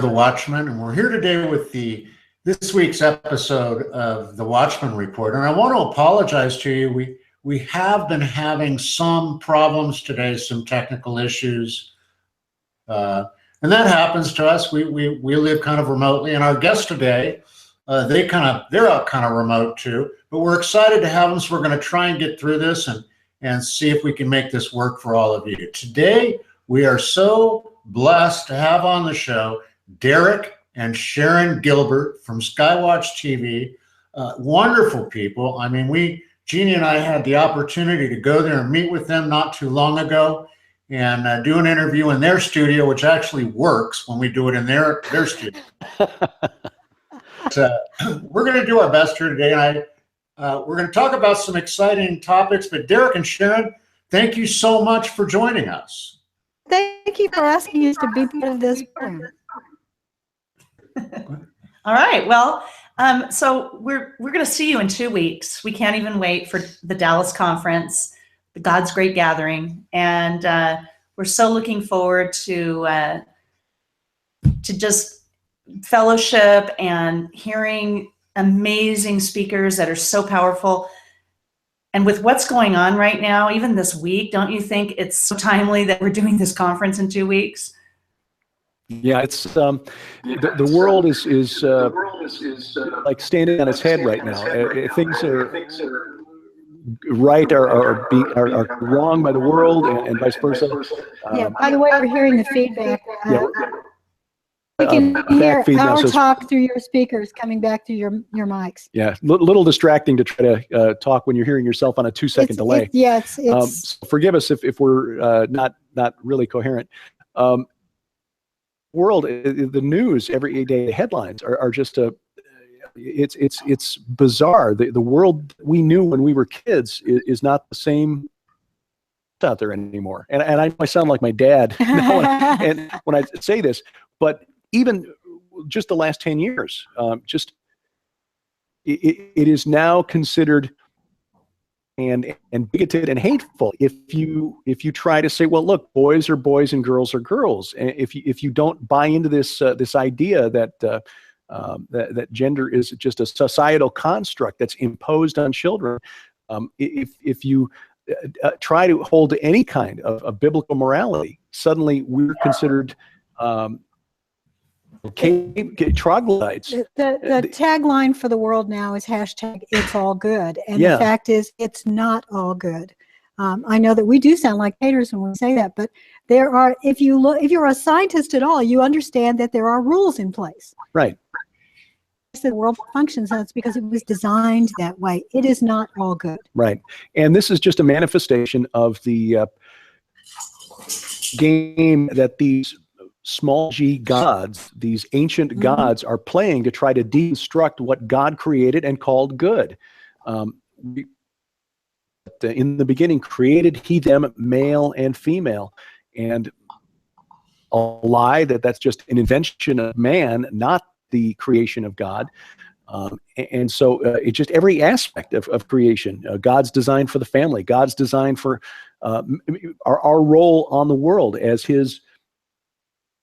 the Watchmen, and we're here today with this week's episode of the Watchmen Report. And I want to apologize to you. We have been having some problems today, some technical issues, and that happens to us. We live kind of remotely, and our guest today, they're out kind of remote too. But we're excited to have them, so we're going to try and get through this and see if we can make this work for all of you. Today, we are so blessed to have on the show Derek and Sharon Gilbert from Skywatch TV. Wonderful people. I mean, Jeannie and I had the opportunity to go there and meet with them not too long ago and do an interview in their studio, which actually works when we do it in their studio. We're going to do our best here today, and we're going to talk about some exciting topics. But Derek and Sharon, thank you so much for joining us. Thank you for asking us to be part of this program. All right. Well, so we're going to see you in 2 weeks. We can't even wait for the Dallas conference, the God's Great Gathering, and we're so looking forward to just fellowship and hearing amazing speakers that are so powerful. And with what's going on right now, even this week, don't you think it's so timely that we're doing this conference in 2 weeks? Yeah, it's the world is like standing on its head right now. Things are right are wrong by the world, and vice versa. Yeah. By the way, we're hearing the feedback. Yeah. We can hear our says, talk through your speakers coming back through your mics. Yeah, little distracting to try to talk when you're hearing yourself on a 2-second delay. So forgive us if we're not really coherent. World, the news every day, the headlines are just it's bizarre. The world we knew when we were kids is not the same out there anymore. And I sound like my dad and when I say this, but even just the last 10 years, it is now considered and bigoted and hateful if you try to say, well, look, boys are boys and girls are girls. And if you don't buy into this idea that that gender is just a societal construct that's imposed on children, if you try to hold to any kind of biblical morality, suddenly we're considered troglodytes. The tagline for the world now is #It's all good, and the fact is, it's not all good. I know that we do sound like haters when we say that, but there are. If you're a scientist at all, you understand that there are rules in place. Right. The world functions, and it's because it was designed that way. It is not all good. Right, and this is just a manifestation of the game that these small g gods, these ancient gods, are playing to try to deconstruct what God created and called good. In the beginning created he them male and female, and a lie that's just an invention of man, not the creation of God. And so it's just every aspect of creation. God's design for the family, God's design for our role on the world as his.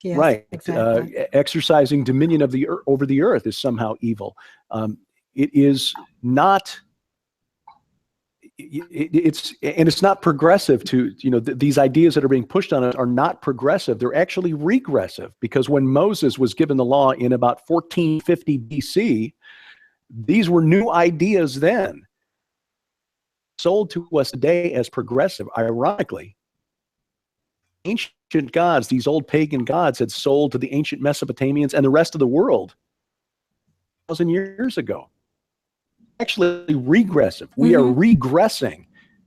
Yes, right. Exactly. Exercising dominion of over the earth is somehow evil. It is not. It's not progressive to, these ideas that are being pushed on us are not progressive. They're actually regressive, because when Moses was given the law in about 1450 BC, these were new ideas then, sold to us today as progressive. Ironically, ancient gods, these old pagan gods, had sold to the ancient Mesopotamians and the rest of the world 1,000 years ago. Actually regressive. We are regressing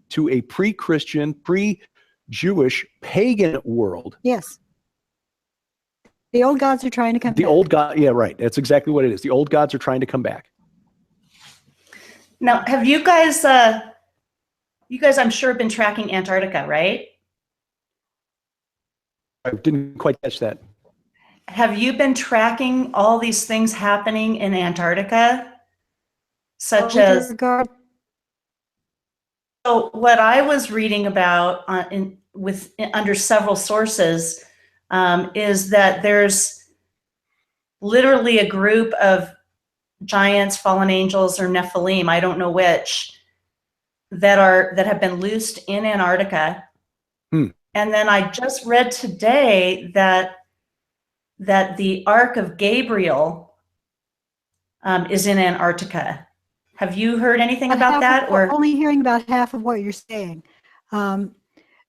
to a pre-Christian, pre-Jewish, pagan world. Yes. The old gods are trying to come back. The old god, yeah, right. That's exactly what it is. The old gods are trying to come back. Now, have you guys, I'm sure, have been tracking Antarctica, right? I didn't quite catch that. Have you been tracking all these things happening in Antarctica? Such as, so what I was reading about under several sources is that there's literally a group of giants, fallen angels, or Nephilim, I don't know which, that have been loosed in Antarctica. And then I just read today that the Ark of Gabriel is in Antarctica. Have you heard anything about that? Or only hearing about half of what you're saying.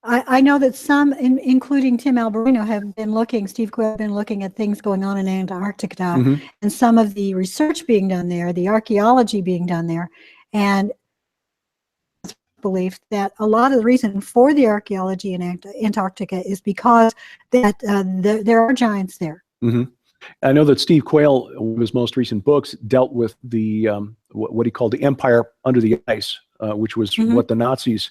I know that some, including Tim Alberino, have been looking, Steve Quayle have been looking at things going on in Antarctica, and some of the research being done there, the archaeology being done there, and belief that a lot of the reason for the archaeology in Antarctica is because that there are giants there. I know that Steve Quayle, one of his most recent books, dealt with the what he called the empire under the ice, which was what the Nazis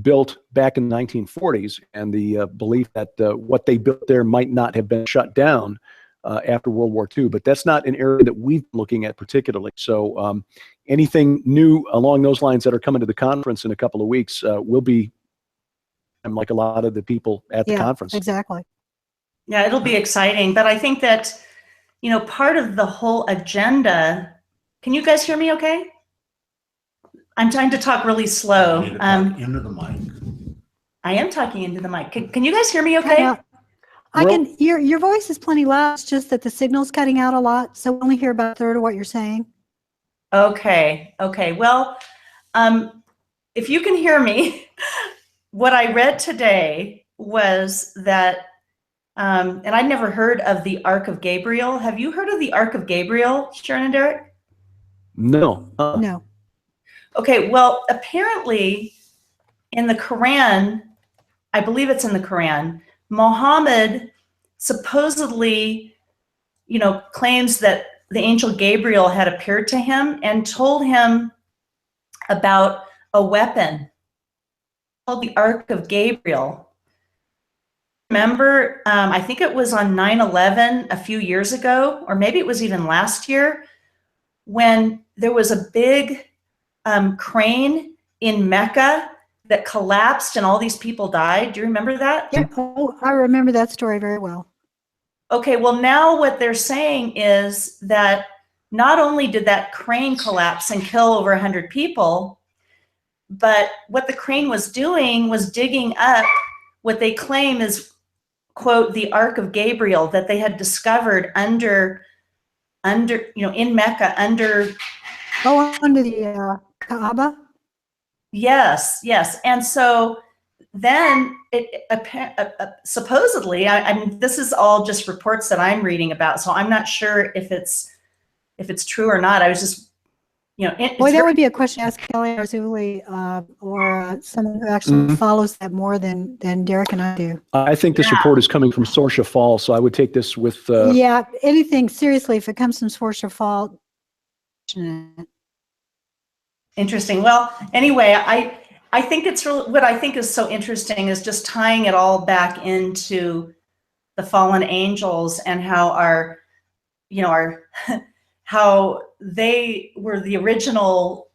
built back in the 1940s, and the belief that what they built there might not have been shut down after World War II. But that's not an area that we've been looking at particularly. So anything new along those lines that are coming to the conference in a couple of weeks will be, like a lot of the people at the conference. Exactly. Yeah, it'll be exciting. But I think that, part of the whole agenda, can you guys hear me okay? I'm trying to talk really slow. You need to talk into the mic. I am talking into the mic. Can you guys hear me okay? I can. Your voice is plenty loud. It's just that the signal's cutting out a lot, so we only hear about a third of what you're saying. Okay. Well, if you can hear me, what I read today was that, and I'd never heard of the Ark of Gabriel. Have you heard of the Ark of Gabriel, Sharon and Derek? No. No. Okay, well, apparently in the Quran, I believe it's in the Quran, Muhammad supposedly, claims that the angel Gabriel had appeared to him and told him about a weapon called the Ark of Gabriel. Remember, I think it was on 9/11 a few years ago, or maybe it was even last year, when there was a big crane in Mecca that collapsed and all these people died. Do you remember that? Yeah. Oh, I remember that story very well. Okay, well, now what they're saying is that not only did that crane collapse and kill over 100 people, but what the crane was doing was digging up what they claim is, quote, the Ark of Gabriel that they had discovered under in Mecca under the Kaaba? Yes. And so then supposedly, I mean, this is all just reports that I'm reading about, so I'm not sure if it's true or not. I was just, Boy, that would be a question to ask Kelly or Zuli, or someone who actually follows that more than Derek and I do. I think this report is coming from Sorsha Fall, so I would take this with... anything, seriously, if it comes from Sorsha Fall. Interesting. Well, anyway, I think it's really, what I think is so interesting is just tying it all back into the fallen angels and how how they were the original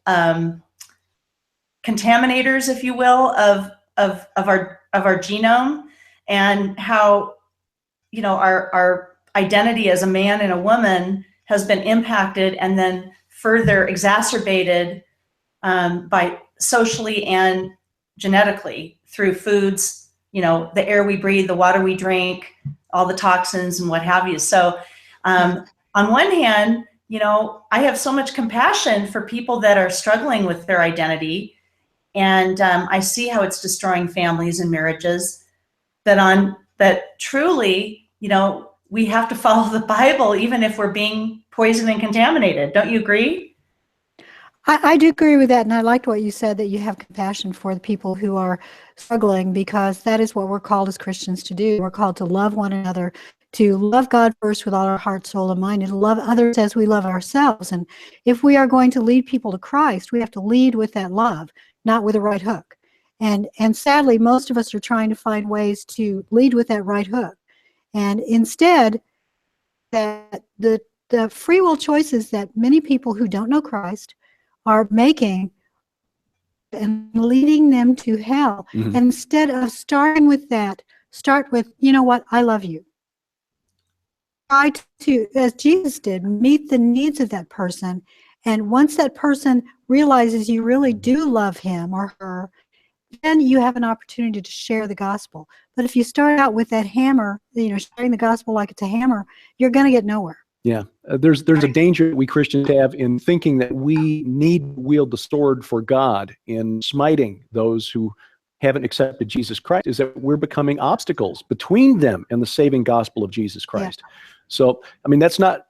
contaminators, if you will, of our genome, and how our identity as a man and a woman has been impacted and then further exacerbated by socially and genetically through foods, the air we breathe, the water we drink, all the toxins and what have you. So on one hand, I have so much compassion for people that are struggling with their identity, and I see how it's destroying families and marriages. But truly, we have to follow the Bible even if we're being poisoned and contaminated. Don't you agree? I do agree with that, and I liked what you said, that you have compassion for the people who are struggling, because that is what we're called as Christians to do. We're called to love one another, to love God first with all our heart, soul, and mind, and to love others as we love ourselves. And if we are going to lead people to Christ, we have to lead with that love, not with a right hook. And sadly, most of us are trying to find ways to lead with that right hook. And instead, that the free will choices that many people who don't know Christ are making and leading them to hell. And instead of starting with that, start with, you know what, I love you. try to, as Jesus did, meet the needs of that person. And once that person realizes you really do love him or her, then you have an opportunity to share the gospel. But if you start out with that hammer, sharing the gospel like it's a hammer, you're going to get nowhere. Yeah, there's a danger we Christians have in thinking that we need to wield the sword for God in smiting those who haven't accepted Jesus Christ, is that we're becoming obstacles between them and the saving gospel of Jesus Christ. Yeah. So, I mean, that's not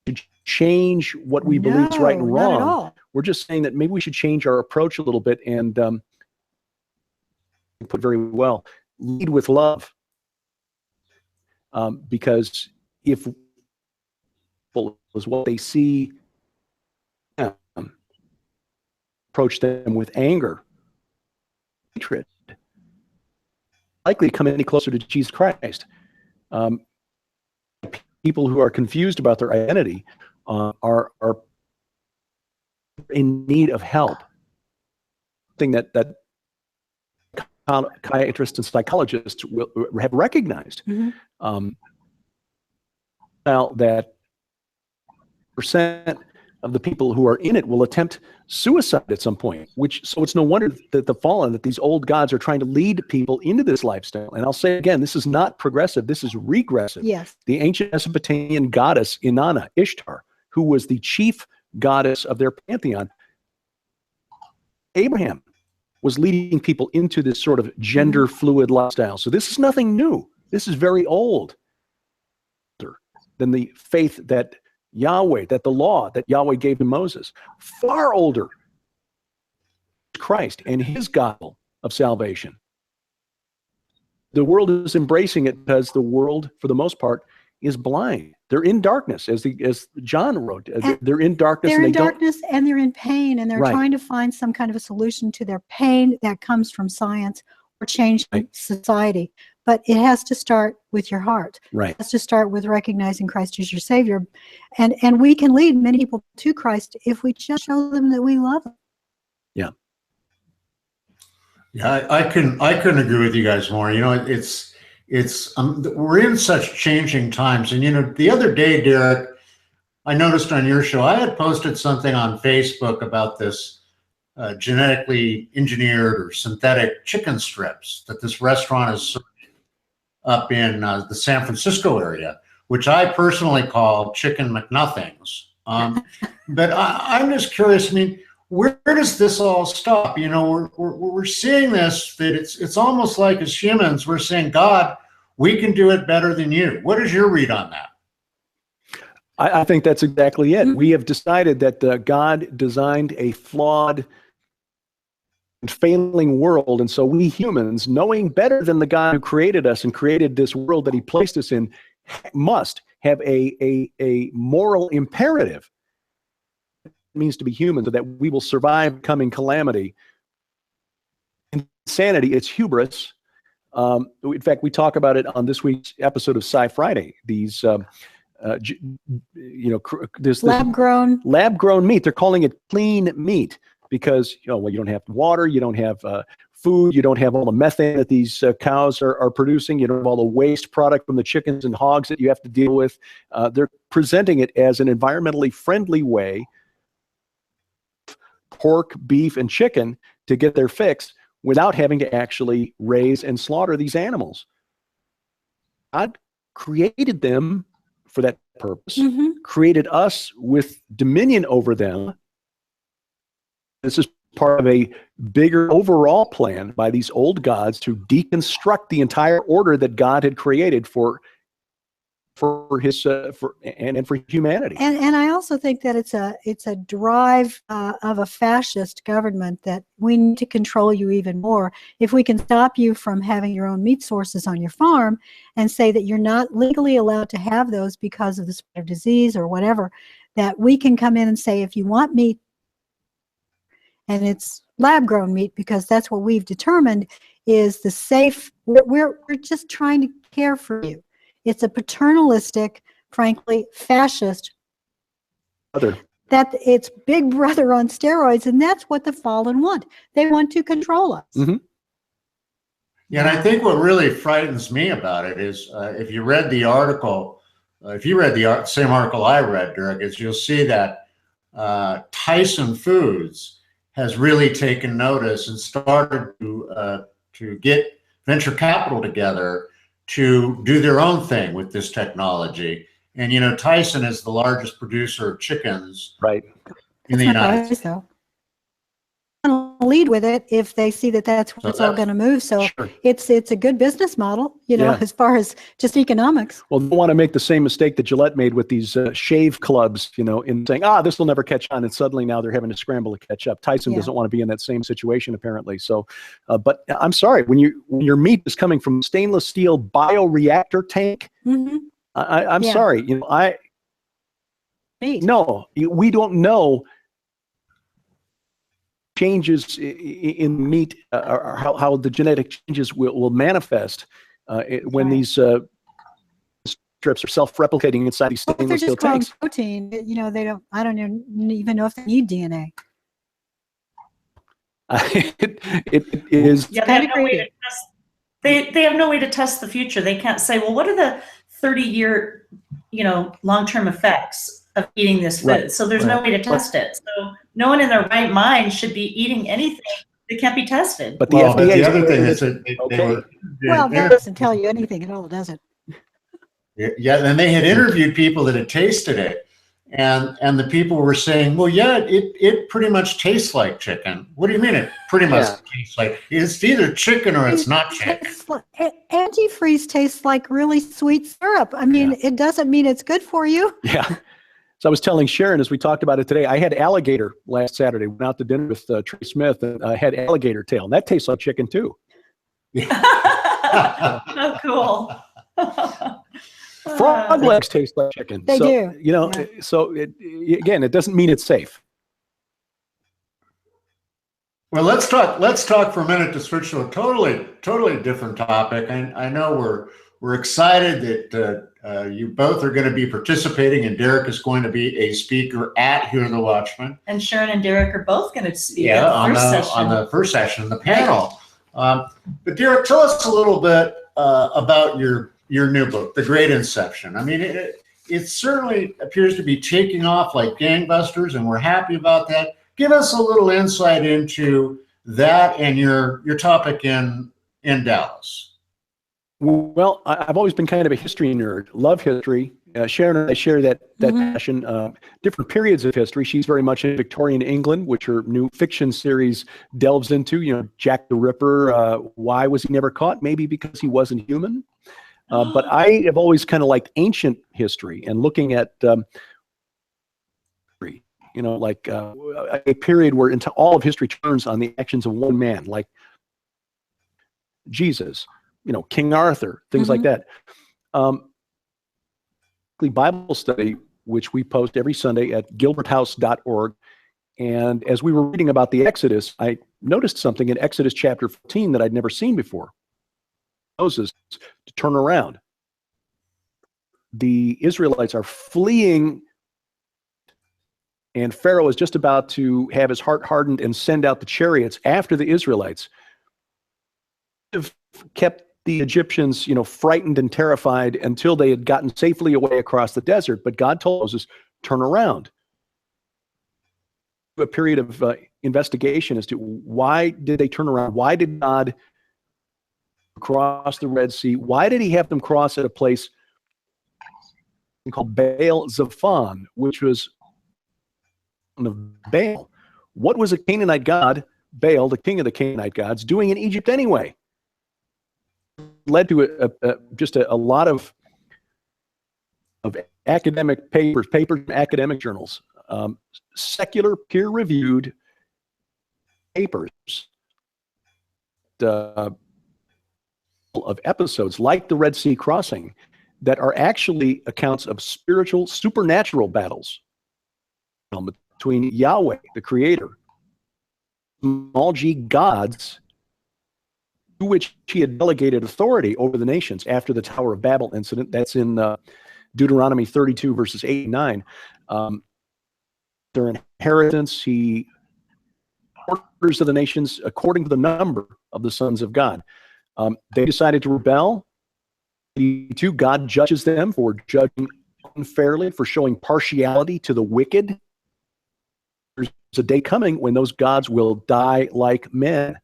to change what we believe is right and wrong. Not at all. We're just saying that maybe we should change our approach a little bit and put very well, lead with love. Because if is what they see, approach them with anger, hatred, likely to come any closer to Jesus Christ. People who are confused about their identity are in need of help. Thing that psychiatrists and psychologists will have recognized. Mm-hmm. Now that percent of the people who are in it will attempt suicide at some point, so it's no wonder that the fallen, that these old gods are trying to lead people into this lifestyle. And I'll say again, this is not progressive, this is regressive. Yes. The ancient Mesopotamian goddess Inanna, Ishtar, who was the chief goddess of their pantheon, Abraham was leading people into this sort of gender fluid lifestyle. So this is nothing new. This is very old than the faith that Yahweh, that the law that Yahweh gave to Moses, far older. Christ and his gospel of salvation. The world is embracing it because the world, for the most part, is blind. They're in darkness, as John wrote. They're in darkness. They're in darkness and they're in pain, and they're Right. trying to find some kind of a solution to their pain that comes from science or changing society. But it has to start with your heart. Right. It has to start with recognizing Christ as your Savior. And we can lead many people to Christ if we just show them that we love them. Yeah. Yeah, I couldn't agree with you guys more. We're in such changing times. And, the other day, Derek, I noticed on your show, I had posted something on Facebook about this genetically engineered or synthetic chicken strips that this restaurant is serving up in the San Francisco area, which I personally call chicken McNothings. But I'm just curious. I mean, where does this all stop? We're seeing this, that it's almost like as humans, we're saying, God, we can do it better than you. What is your read on that? I think that's exactly it. Mm-hmm. We have decided that God designed a flawed and failing world, and so we humans, knowing better than the God who created us and created this world that he placed us in, must have a moral imperative. It means to be human, so that we will survive coming calamity. Insanity, it's hubris. In fact, we talk about it on this week's episode of Sci Friday. These, this lab-grown meat. They're calling it clean meat because you don't have water, you don't have food, you don't have all the methane that these cows are producing, you don't have all the waste product from the chickens and hogs that you have to deal with. They're presenting it as an environmentally friendly way, pork, beef, and chicken, to get their fix without having to actually raise and slaughter these animals. God created them for that purpose, created us with dominion over them. This is part of a bigger overall plan by these old gods to deconstruct the entire order that God had created for his for humanity. And I also think that it's a drive of a fascist government, that we need to control you even more. If we can stop you from having your own meat sources on your farm and say that you're not legally allowed to have those because of the spread of disease or whatever, that we can come in and say, if you want meat, and it's lab-grown meat, because that's what we've determined is the safe. We're just trying to care for you. It's a paternalistic, frankly, fascist. That it's Big Brother on steroids, and that's what the fallen want. They want to control us. Mm-hmm. Yeah, and I think what really frightens me about it is if you read the article if you read the same article I read, Derek, is you'll see that Tyson Foods has really taken notice and started to get venture capital together to do their own thing with this technology. And, you know, Tyson is the largest producer of chickens in the United States. So lead with it if they see that that's where it's all going to move. So it's a good business model, you know, as far as just economics. Well, don't want to make the same mistake that Gillette made with these shave clubs, you know, in saying, this will never catch on. And suddenly now they're having to scramble to catch up. Tyson doesn't want to be in that same situation, apparently. So, but I'm sorry, when your meat is coming from stainless steel bioreactor tank, I'm sorry, you know, we don't know changes in meat or how the genetic changes will manifest when these strips are self-replicating inside these stainless steel tanks. Protein, you know, I don't even know if they need DNA. It is. Yeah, they have no way to test. They have no way to test the future. They can't say, well, what are the 30-year, you know, long-term effects of eating this food? So there's no way to test it. So no one in their right mind should be eating anything that can't be tested. But the FDA. The other thing is that that doesn't tell you anything at all, does it? Yeah, and they had interviewed people that had tasted it, and the people were saying, well, yeah, it pretty much tastes like chicken. What do you mean it pretty much tastes like? It's either chicken or it's not chicken. Antifreeze tastes like really sweet syrup. I mean, it doesn't mean it's good for you. Yeah. So I was telling Sharon, as we talked about it today, I had alligator last Saturday. Went out to dinner with Trey Smith, and I had alligator tail, and that tastes like chicken too. Oh, cool. Frog legs taste like chicken. They do. You know, so again, it doesn't mean it's safe. Well, let's talk for a minute to switch to a totally different topic. I know we're excited that you both are going to be participating, and Derek is going to be a speaker at Hear the Watchmen. And Sharon and Derek are both going to speak on the first session, the panel. But Derek, tell us a little bit about your new book, The Great Inception. I mean, it certainly appears to be taking off like gangbusters, and we're happy about that. Give us a little insight into that and your topic in Dallas. Well, I've always been kind of a history nerd, love history. Sharon and I share that passion. Different periods of history. She's very much in Victorian England, which her new fiction series delves into. You know, Jack the Ripper. Why was he never caught? Maybe because he wasn't human. But I have always kind of liked ancient history and looking at, you know, like a period where into all of history turns on the actions of one man, like Jesus. You know, King Arthur, things like that. Bible study, which we post every Sunday at gilberthouse.org. And as we were reading about the Exodus, I noticed something in Exodus chapter 14 that I'd never seen before. Moses to turn around. The Israelites are fleeing, and Pharaoh is just about to have his heart hardened and send out the chariots after the Israelites. Have kept the Egyptians, you know, frightened and terrified until they had gotten safely away across the desert. But God told Moses, turn around. A period of investigation as to why did they turn around? Why did God cross the Red Sea? Why did he have them cross at a place called Baal Zephon, which was of Baal? What was a Canaanite god, Baal, the king of the Canaanite gods, doing in Egypt anyway? Led to just a lot of academic papers in academic journals, secular peer-reviewed papers of episodes like the Red Sea crossing that are actually accounts of spiritual, supernatural battles between Yahweh, the creator, small g gods, to which he had delegated authority over the nations after the Tower of Babel incident. That's in Deuteronomy 32, verses 8 and 9. Their inheritance, he orders of the nations according to the number of the sons of God. They decided to rebel. God judges them for judging unfairly, for showing partiality to the wicked. There's a day coming when those gods will die like men.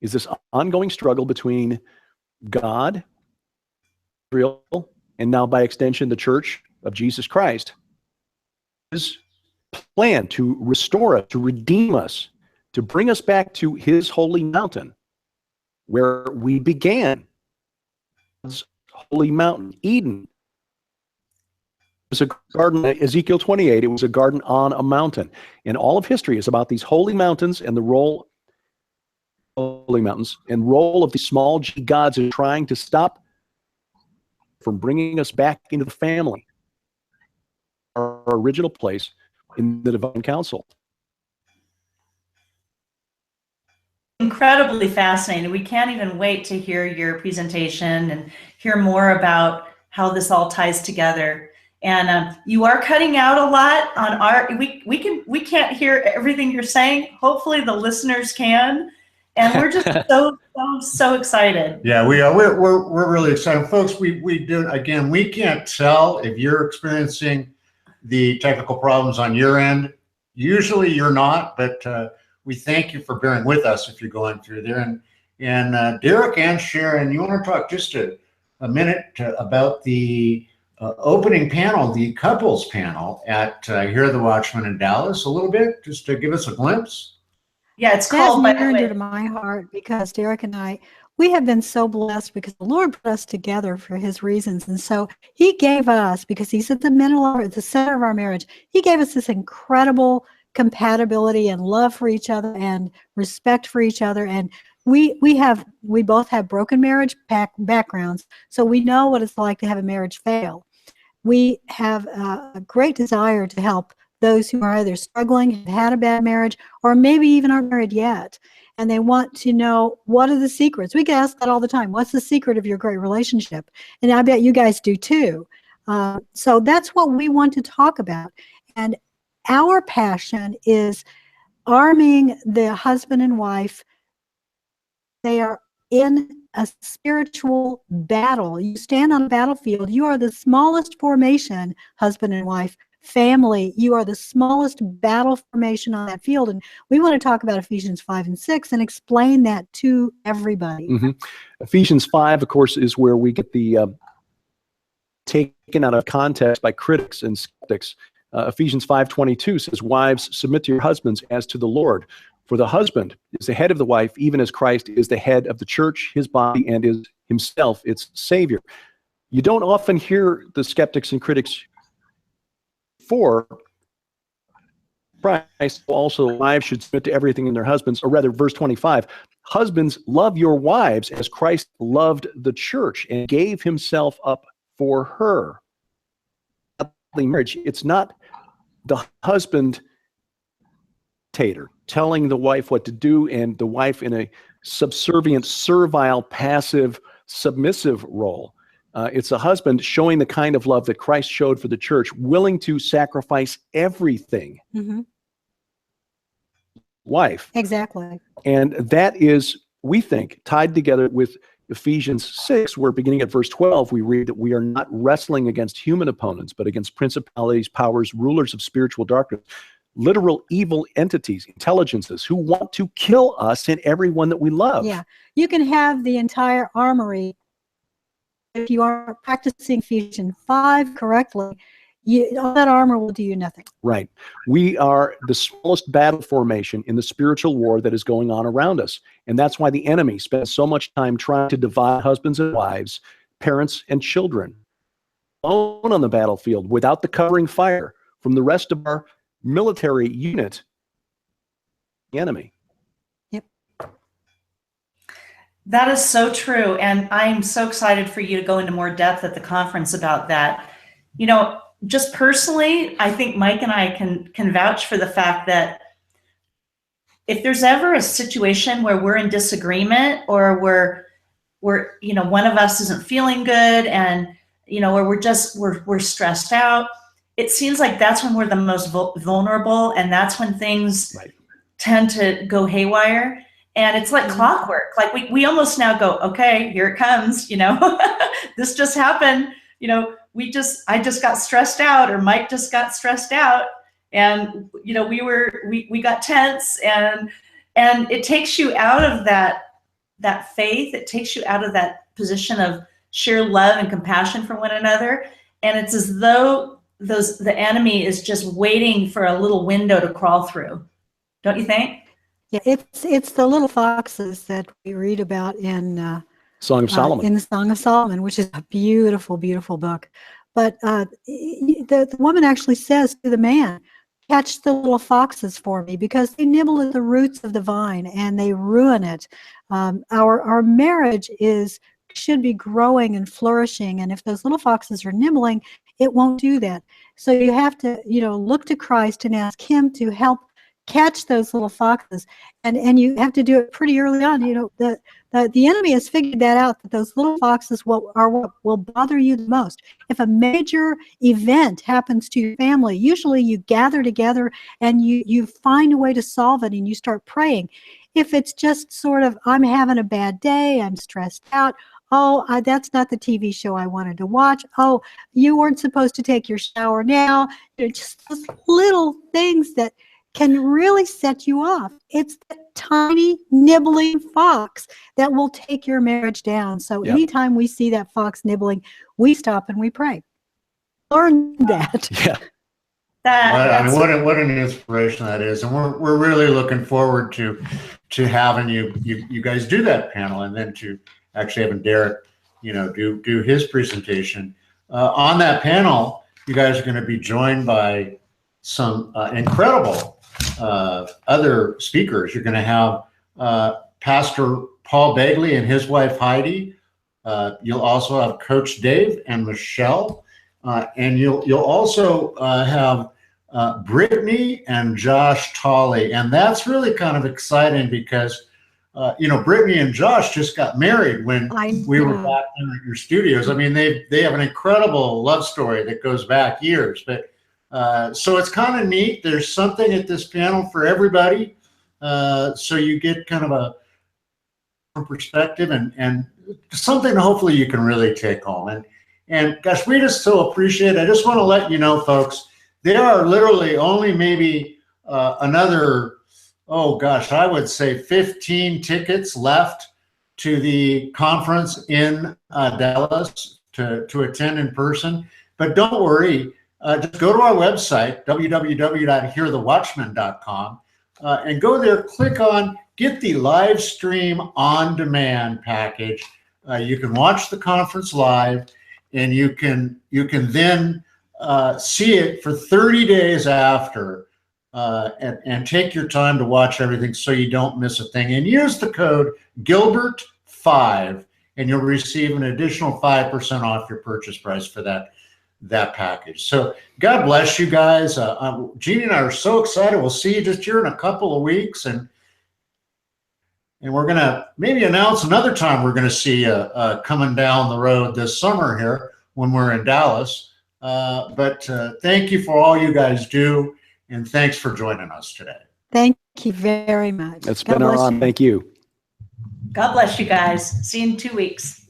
Is this ongoing struggle between God, Israel, and now by extension the Church of Jesus Christ? His plan to restore us, to redeem us, to bring us back to his holy mountain, where we began. God's holy mountain, Eden. It was a garden, Ezekiel 28, it was a garden on a mountain. And all of history is about these holy mountains and the role of these small g gods in trying to stop from bringing us back into the family, our original place in the divine council. Incredibly fascinating. We can't even wait to hear your presentation and hear more about how this all ties together. And you are cutting out a lot on our. We can't hear everything you're saying. Hopefully, the listeners can. And we're just so excited. Yeah, we are. We're really excited, folks. We do, again. We can't tell if you're experiencing the technical problems on your end. Usually, you're not, but we thank you for bearing with us if you're going through there. And Derek and Sharon, you want to talk just a minute about the opening panel, the couples panel at here at the Watchmen in Dallas, a little bit, just to give us a glimpse. Yeah, it's called. That's near and dear to my heart, because Derek and I, we have been so blessed because the Lord put us together for his reasons. And so he gave us, because he's at the center of our marriage, he gave us this incredible compatibility and love for each other and respect for each other. And we both have broken marriage backgrounds, so we know what it's like to have a marriage fail. We have a great desire to help those who are either struggling, have had a bad marriage, or maybe even aren't married yet, and they want to know, what are the secrets? We get asked that all the time. What's the secret of your great relationship? And I bet you guys do too. So that's what we want to talk about. And our passion is arming the husband and wife. They are in a spiritual battle. You stand on a battlefield. You are the smallest formation, husband and wife. Family, you are the smallest battle formation on that field. And we want to talk about Ephesians 5 and 6 and explain that to everybody. Mm-hmm. Ephesians 5, of course, is where we get the taken out of context by critics and skeptics. Ephesians 5:22 says, "Wives, submit to your husbands as to the Lord. For the husband is the head of the wife, even as Christ is the head of the church, his body, and is himself its Savior." You don't often hear the skeptics and critics for Christ. Also, wives should submit to everything in their husbands, or rather, verse 25, husbands, love your wives as Christ loved the church and gave himself up for her. Marriage, it's not the husband telling the wife what to do, and the wife in a subservient, servile, passive, submissive role. It's a husband showing the kind of love that Christ showed for the church, willing to sacrifice everything. Mm-hmm. Wife. Exactly. And that is, we think, tied together with Ephesians 6, where beginning at verse 12, we read that we are not wrestling against human opponents, but against principalities, powers, rulers of spiritual darkness, literal evil entities, intelligences who want to kill us and everyone that we love. Yeah. You can have the entire armory. If you are practicing Ephesians 5 correctly, all that armor will do you nothing. Right. We are the smallest battle formation in the spiritual war that is going on around us. And that's why the enemy spends so much time trying to divide husbands and wives, parents and children, alone on the battlefield without the covering fire from the rest of our military unit, the enemy. That is so true. And I'm so excited for you to go into more depth at the conference about that. You know, just personally, I think Mike and I can vouch for the fact that if there's ever a situation where we're in disagreement, or we're you know, one of us isn't feeling good, and you know, or we're stressed out, it seems like that's when we're the most vulnerable, and that's when things tend to go haywire. And it's like clockwork. Like we almost now go, okay, here it comes, you know, this just happened. I just got stressed out, or Mike just got stressed out, and we got tense, and it takes you out of that faith. It takes you out of that position of sheer love and compassion for one another, and it's as though the enemy is just waiting for a little window to crawl through. Don't you think? Yeah, it's the little foxes that we read about in Song of Solomon. In the Song of Solomon, which is a beautiful, beautiful book. But the woman actually says to the man, catch the little foxes for me, because they nibble at the roots of the vine and they ruin it. Our marriage should be growing and flourishing, and if those little foxes are nibbling, it won't do that. So you have to, look to Christ and ask him to help catch those little foxes, and you have to do it pretty early on. The enemy has figured that out, that those little foxes are what will bother you the most. If a major event happens to your family, usually you gather together and you find a way to solve it, and you start praying. If it's just sort of, I'm having a bad day, I'm stressed out, that's not the TV show I wanted to watch. Oh, you weren't supposed to take your shower now. Just those little things that can really set you off. It's the tiny nibbling fox that will take your marriage down. So anytime we see that fox nibbling, we stop and we pray. Learn that. Yeah. What an inspiration that is, and we're really looking forward to having you guys do that panel, and then to actually having Derek, do his presentation on that panel. You guys are going to be joined by some incredible other speakers. You're going to have Pastor Paul Begley and his wife Heidi. You'll also have Coach Dave and Michelle, and you'll also have Brittany and Josh Tolley, and that's really kind of exciting because Brittany and Josh just got married when we were back in your studios. I mean, they have an incredible love story that goes back years, but. So it's kind of neat. There's something at this panel for everybody. So you get kind of a perspective and something hopefully you can really take home. And gosh, we just so appreciate it. I just want to let you know, folks, there are literally only maybe another, I would say 15 tickets left to the conference in Dallas to attend in person. But don't worry. Just go to our website, www.hearthewatchmen.com, and go there, click on, get the live stream on demand package. You can watch the conference live, and you can then see it for 30 days after, and take your time to watch everything so you don't miss a thing. And use the code Gilbert5, and you'll receive an additional 5% off your purchase price for that package. So God bless you guys. Jeannie and I are so excited. We'll see you just here in a couple of weeks, and we're going to maybe announce another time we're going to see coming down the road this summer here when we're in Dallas. But thank you for all you guys do, and thanks for joining us today. Thank you very much. It's been our honor. Thank you. God bless you guys. See you in 2 weeks.